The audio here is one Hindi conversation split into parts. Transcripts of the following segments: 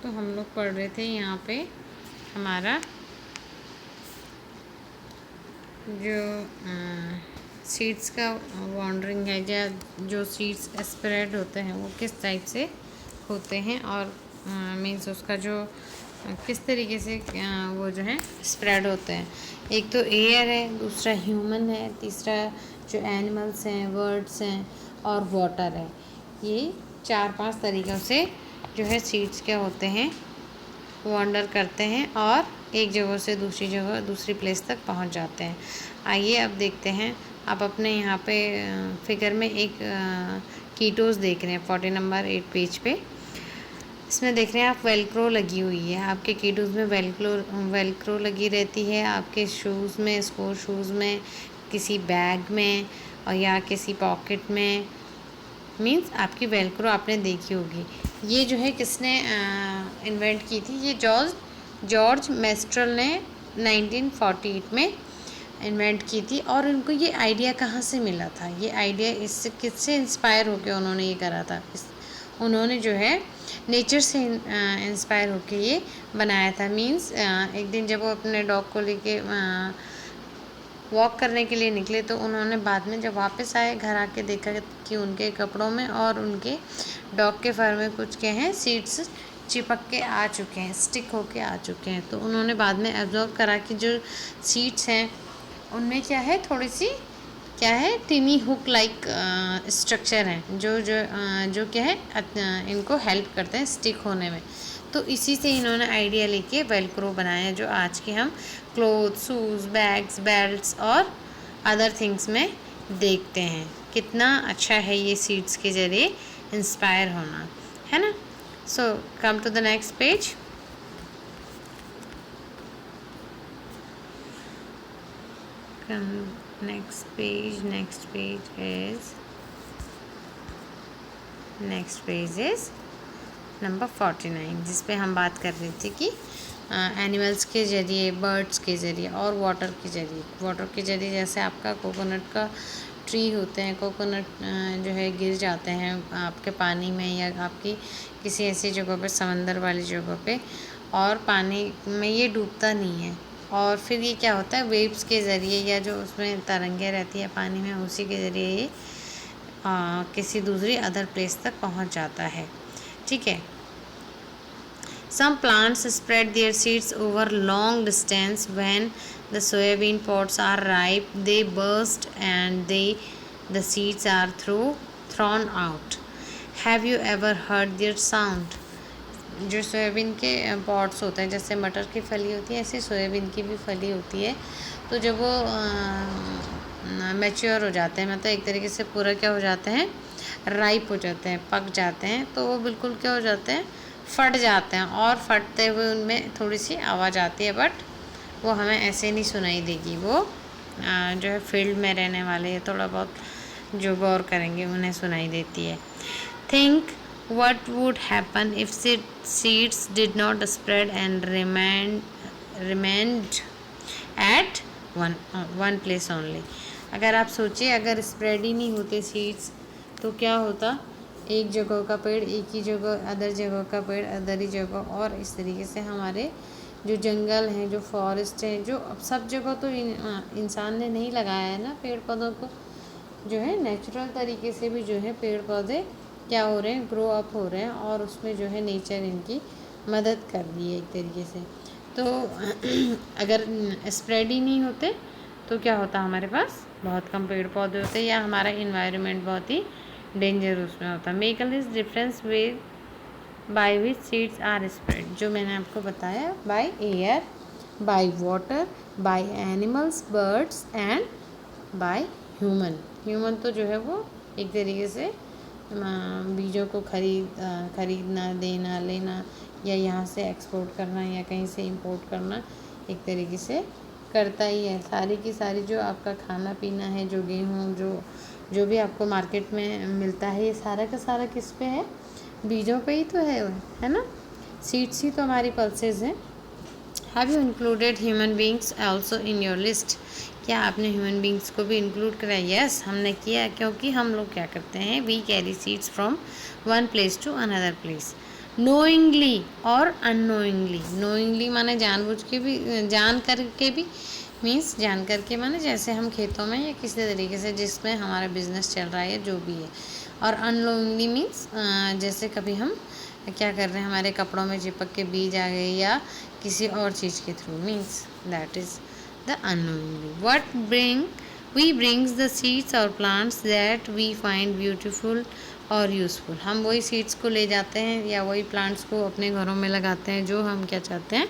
तो हम लोग पढ़ रहे थे यहाँ पे हमारा जो सीड्स का वॉन्डरिंग है, या जो सीड्स स्प्रेड होते हैं वो किस टाइप से होते हैं, और मीन्स उसका जो किस तरीके से वो जो है स्प्रेड होते हैं। एक तो एयर है, दूसरा ह्यूमन है, तीसरा जो एनिमल्स हैं, बर्ड्स हैं, और वाटर है। ये 4-5 तरीक़ों से जो है सीड्स क्या होते हैं, वॉन्डर करते हैं और एक जगह से दूसरी जगह, दूसरी प्लेस तक पहुंच जाते हैं। आइए अब देखते हैं। आप अपने यहाँ पे फिगर में एक कीटोस देख रहे हैं 40 नंबर 8 पेज पे। इसमें देख रहे हैं आप वेलक्रो लगी हुई है आपके कीटोस में, वेलक्रो लगी रहती है आपके शूज़ में, स्पोर्ट शूज़ में, किसी बैग में, और या किसी पॉकेट में। मीन्स आपकी वेलक्रो आपने देखी होगी। ये जो है किसने इन्वेंट की थी? ये जॉर्ज मेस्ट्रल ने 1948 में इन्वेंट की थी। और उनको ये आइडिया कहाँ से मिला था? ये आइडिया इससे किससे इंस्पायर होकर उन्होंने ये करा था? उन्होंने जो है नेचर से इंस्पायर होकर ये बनाया था। मीन्स एक दिन जब वो अपने डॉग को लेके वॉक करने के लिए निकले, तो उन्होंने बाद में जब वापस आए घर आके देखा कि उनके कपड़ों में और उनके डॉग के फर में कुछ क्या हैं, सीड्स चिपक के आ चुके हैं, स्टिक होके आ चुके हैं। तो उन्होंने बाद में ऑब्जर्व करा कि जो सीड्स हैं उनमें क्या है, थोड़ी सी क्या है, टिनी हुक लाइक स्ट्रक्चर हैं, जो क्या है, इनको हेल्प करते हैं स्टिक होने में। तो इसी से इन्होंने आइडिया लेके वेलक्रो बनाया, जो आज के हम क्लोथ, शूज़, बैग्स, बेल्ट्स और अदर थिंग्स में देखते हैं। कितना अच्छा है ये सीड्स के ज़रिए इंस्पायर होना, है ना। So come to the next page. next page is number 49, जिस पे हम बात कर रहे थे कि एनिमल्स के ज़रिए, बर्ड्स के ज़रिए और वाटर के ज़रिए जैसे आपका कोकोनट का ट्री होते हैं, कोकोनट जो है गिर जाते हैं आपके पानी में, या आपकी किसी ऐसी जगह पर, समंदर वाली जगह पे, और पानी में ये डूबता नहीं है, और फिर ये क्या होता है, वेव्स के ज़रिए, या जो उसमें तरंगें रहती है पानी में, उसी के ज़रिए ये किसी दूसरी अदर प्लेस तक पहुंच जाता है। ठीक है। Some plants spread their seeds over long distance. When the soybean pods are ripe, they burst and the seeds are thrown out. Have you ever heard their sound? जो सोयाबीन के पॉट्स होते हैं, जैसे मटर की फली होती है, ऐसे सोयाबीन की भी फली होती है। तो जब वो मैच्योर हो जाते हैं, मतलब एक तरीके से पूरा क्या हो जाते हैं, राइप हो जाते हैं, पक जाते हैं, तो वो बिल्कुल क्या हो जाते हैं, फट जाते हैं, और फटते हुए उनमें थोड़ी सी आवाज़ आती है, बट वो हमें ऐसे नहीं सुनाई देगी। वो जो है फील्ड में रहने वाले थोड़ा बहुत जो गौर करेंगे उन्हें सुनाई देती है। Think what would happen if seeds did not spread and remained at one place only? अगर आप सोचिए, अगर स्प्रेड ही नहीं होते सीड्स, तो क्या होता, एक जगह का पेड़ एक ही जगह, अदर जगह का पेड़ अदर ही जगह, और इस तरीके से हमारे जो जंगल हैं, जो फॉरेस्ट हैं, जो अब सब जगह तो इंसान ने नहीं लगाया है ना पेड़ पौधों को, जो है नेचुरल तरीके से भी जो है पेड़ पौधे क्या हो रहे हैं, ग्रो अप हो रहे हैं, और उसमें जो है नेचर इनकी मदद कर रही है एक तरीके से। तो अगर स्प्रेड ही नहीं होते तो क्या होता, हमारे पास बहुत कम पेड़ पौधे होते, या हमारा इन्वायरमेंट बहुत ही डेंजर उसमें होता। मेकल is difference way by which seeds are spread, जो मैंने आपको बताया, by air, by water, by animals, birds, and by human तो जो है वो एक तरीके से बीजों को खरीदना, देना, लेना, या यहाँ से एक्सपोर्ट करना, या कहीं से इंपोर्ट करना, एक तरीके से करता ही है। सारी की सारी जो आपका खाना पीना है, जो गेहूँ, जो भी आपको मार्केट में मिलता है, ये सारा का सारा किस पे है, बीजों पे ही तो है ना। सीड्स ही तो हमारी पल्सेस हैं। Have you included human beings also in your list? क्या आपने ह्यूमन बींग्स को भी इंक्लूड करा? यस, हमने किया, क्योंकि हम लोग क्या करते हैं, we carry seeds from one place to another place. Knowingly और अननोइंगली। नोइंगली माने जानबूझ के भी, जान करके भी, मीन्स जान करके माने जैसे हम खेतों में या किसी तरीके से जिसमें हमारा बिजनेस चल रहा है या जो भी है। और अननोइंगली मीन्स जैसे कभी हम क्या कर रहे हैं, हमारे कपड़ों में चिपक के बीज आ गए या किसी और चीज़ के through, means that is the unknowingly. What we brings the seeds और plants that we find beautiful और यूज़फुल। हम वही सीड्स को ले जाते हैं या वही प्लांट्स को अपने घरों में लगाते हैं जो हम क्या चाहते हैं,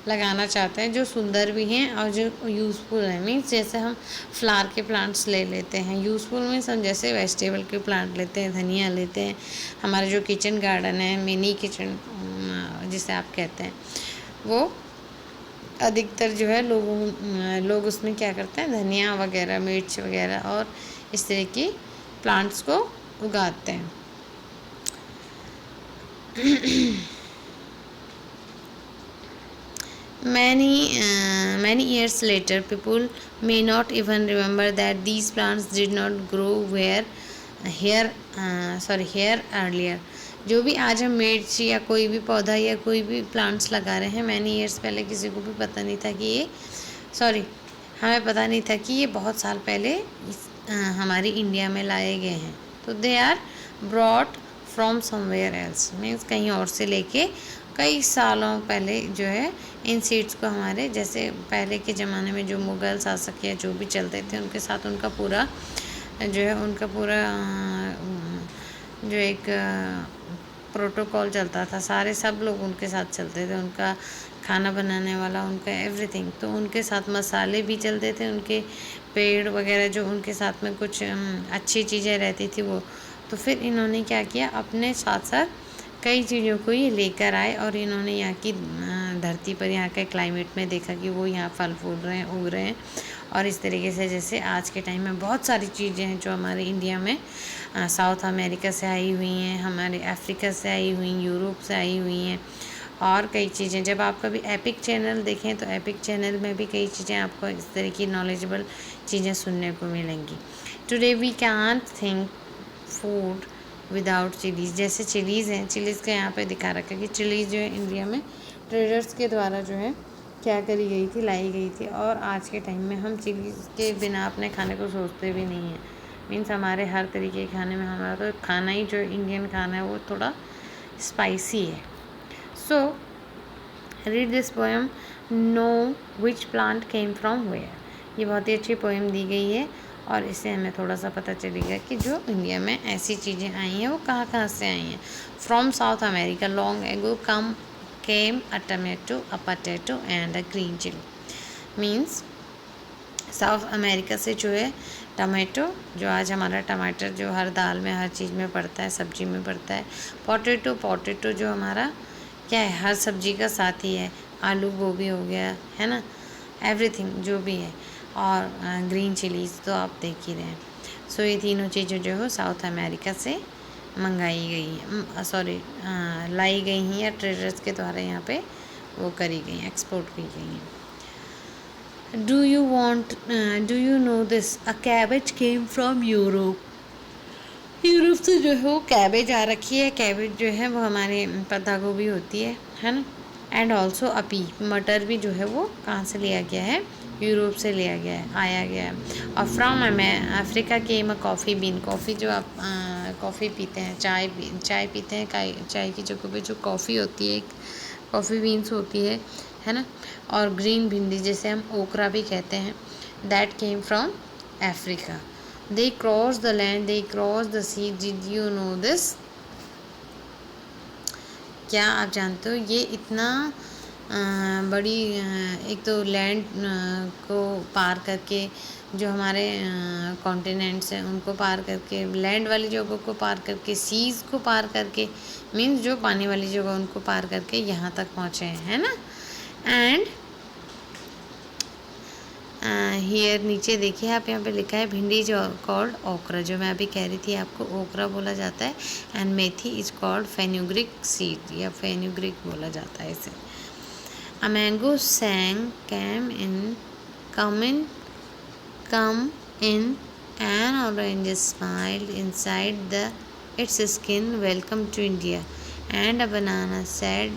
लगाना चाहते हैं, जो सुंदर भी हैं और जो यूज़फुल है। मीन्स जैसे हम फ्लावर के प्लांट्स ले लेते हैं, यूज़फुल मीन्स हम जैसे वेजिटेबल के प्लांट लेते हैं, धनिया लेते हैं, हमारे जो किचन गार्डन है, मिनी किचन जिसे आप कहते हैं, वो अधिकतर जो है लोग उसमें क्या करते हैं, धनिया वगैरह, मिर्च वगैरह और इस तरह की प्लांट्स को उगाते हैं। Many years later, people may not even remember that these plants did not grow here earlier. जो भी आज हम मिर्च या कोई भी पौधा या कोई भी प्लांट्स लगा रहे हैं, मैनी ईयर्स पहले किसी को भी पता नहीं था कि ये हमें पता नहीं था कि ये बहुत साल पहले हमारी इंडिया में लाए गए हैं। तो they are brought from somewhere else, means कहीं और से लेके कई सालों पहले जो है इन सीड्स को, हमारे जैसे पहले के ज़माने में जो मुग़ल शासक या जो भी चलते थे उनके साथ उनका पूरा जो एक प्रोटोकॉल चलता था, सब लोग उनके साथ चलते थे, उनका खाना बनाने वाला, उनका एवरीथिंग। तो उनके साथ मसाले भी चलते थे, उनके पेड़ वगैरह जो उनके साथ में कुछ अच्छी चीज़ें रहती थी वो। तो फिर इन्होंने क्या किया, अपने साथ साथ कई चीज़ों को ये लेकर आए और इन्होंने यहाँ की धरती पर, यहाँ के क्लाइमेट में देखा कि वो यहाँ फल फूल रहे हैं, उग रहे हैं। और इस तरीके से जैसे आज के टाइम में बहुत सारी चीज़ें हैं जो हमारे इंडिया में साउथ अमेरिका से आई हुई हैं, हमारे अफ्रीका से आई हुई, यूरोप से आई हुई हैं और कई चीज़ें। जब आप कभी एपिक चैनल देखें तो एपिक चैनल में भी कई चीज़ें आपको इस तरह की नॉलेजेबल चीज़ें सुनने को मिलेंगी। Today we can't think food without chillies. जैसे चिलीज़ हैं, चिलीज़ का यहाँ पे दिखा रखा है कि चिलीज़ जो है इंडिया में ट्रेडर्स के द्वारा जो है क्या करी गई थी, लाई गई थी। और आज के टाइम में हम चिलीज़ के बिना अपने खाने को सोचते भी नहीं हैं। मीन्स हमारे हर तरीके के खाने में हमारा तो खाना ही जो इंडियन खाना है वो थोड़ा स्पाइसी है। So read this poem, know which plant came from where. ये बहुत ही अच्छी पोएम दी गई है और इससे हमें थोड़ा सा पता चलेगा कि जो इंडिया में ऐसी चीज़ें आई हैं वो कहाँ से आई हैं। From south America long ago came a tomato, a potato and a green chilli. Means South America से जो है टमाटो, जो आज हमारा टमाटर जो हर दाल में, हर चीज़ में पड़ता है, सब्जी में पड़ता है। पोटैटो जो हमारा क्या है, हर सब्जी का साथी है, आलू गोभी हो गया है ना, एवरीथिंग जो भी है। और ग्रीन चिलीज़ तो आप देख ही रहे हैं। सो ये तीनों चीज़ें जो है साउथ अमेरिका से मंगाई गई हैं, लाई गई हैं या ट्रेडर्स के द्वारा यहाँ पे वो करी गई हैं, एक्सपोर्ट की गई हैं। Do you know this? A cabbage came from Europe. Europe से जो है वो कैबेज आ रखी है। कैबेज जो है वो हमारे पत्ता गोभी होती है ना। एंड ऑल्सो अपी, मटर भी जो है वो कहाँ से लिया गया है, यूरोप से आया गया है। और from Africa came a coffee been. Coffee जो आप कॉफ़ी पीते हैं, चाय पीते हैं, चाय की जगह पे जो कॉफ़ी होती है, एक कॉफ़ी बीन्स होती है ना। और ग्रीन भिंडी जिसे हम ओकरा भी कहते हैं, that came from Africa. They cross the land, they cross the sea. Did you know this? क्या आप जानते हो ये इतना बड़ी एक तो लैंड को पार करके, जो हमारे कॉन्टिनेंट्स हैं उनको पार करके, लैंड वाली जगहों को पार करके, सीज़ को पार करके, मीन्स जो पानी वाली जगह उनको पार करके यहाँ तक पहुँचे हैं, है ना। एंड हियर नीचे देखिए आप, यहाँ पे लिखा है भिंडी जो कॉल्ड ओकरा, जो मैं अभी कह रही थी आपको, ओकरा बोला जाता है। And methi is called fenugreek seed, या फेनुग्रीक बोला जाता है इसे। A mango सैंग come in an orange smiled inside its skin, welcome to India, and a banana said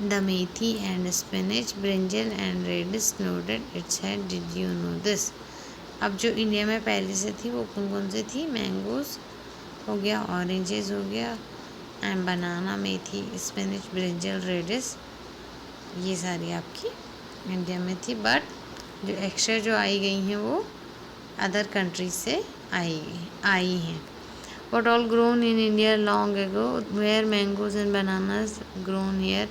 the methi and spinach brinjal and radish nodded its head did you know this. अब जो इंडिया में पहले से थी वो कौन कौन से थी? मैंगोज हो गया, ऑरेंजेस हो गया, and banana, methi, spinach, brinjal, radish, ये सारी आपकी इंडिया में थी। बट जो एक्स्ट्रा जो आई गई हैं वो अदर कंट्रीज से आई हैं। What all grown in India long ago, where mangoes and bananas grown here,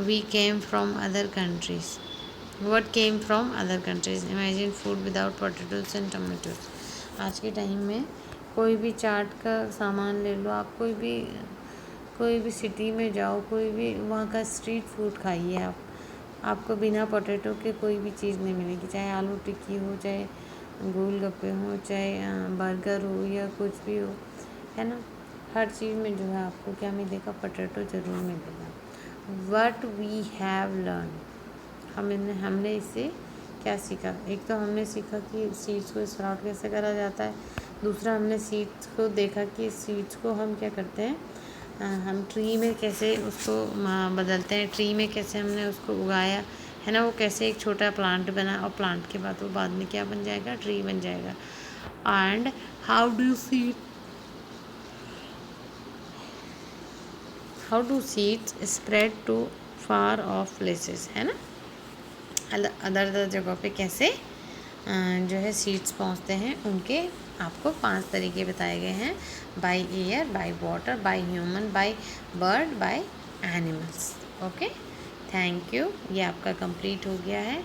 we came from other countries. What came from other countries? Imagine food without potatoes and tomatoes. आज के टाइम में कोई भी चाट का सामान ले लो आप, कोई भी सिटी में जाओ, कोई भी वहाँ का स्ट्रीट फूड खाइए आप, आपको बिना पोटैटो के कोई भी चीज़ नहीं मिलेगी। चाहे आलू टिक्की हो, चाहे गोलगप्पे हो, चाहे बर्गर हो या कुछ भी हो, है ना, हर चीज़ में जो है आपको क्या मिलेगा? पोटैटो ज़रूर मिलेगा। वट वी हैव लर्न, हमने इससे क्या सीखा? एक तो हमने सीखा कि सीड्स को स्प्राउट कैसे करा जाता है, दूसरा हमने सीड्स को देखा कि सीड्स को हम क्या करते हैं, हम ट्री में कैसे उसको बदलते हैं, ट्री में कैसे हमने उसको उगाया, है ना, वो कैसे एक छोटा प्लांट बना और प्लांट के बाद वो बाद में क्या बन जाएगा? ट्री बन जाएगा। And how do seeds spread to far off places, है ना, अदर जगहों पे कैसे जो है सीड्स पहुंचते हैं, उनके आपको 5 तरीके बताए गए हैं। By air, by water, by human, by bird, by animals. Okay, thank you. ये आपका कंप्लीट हो गया है।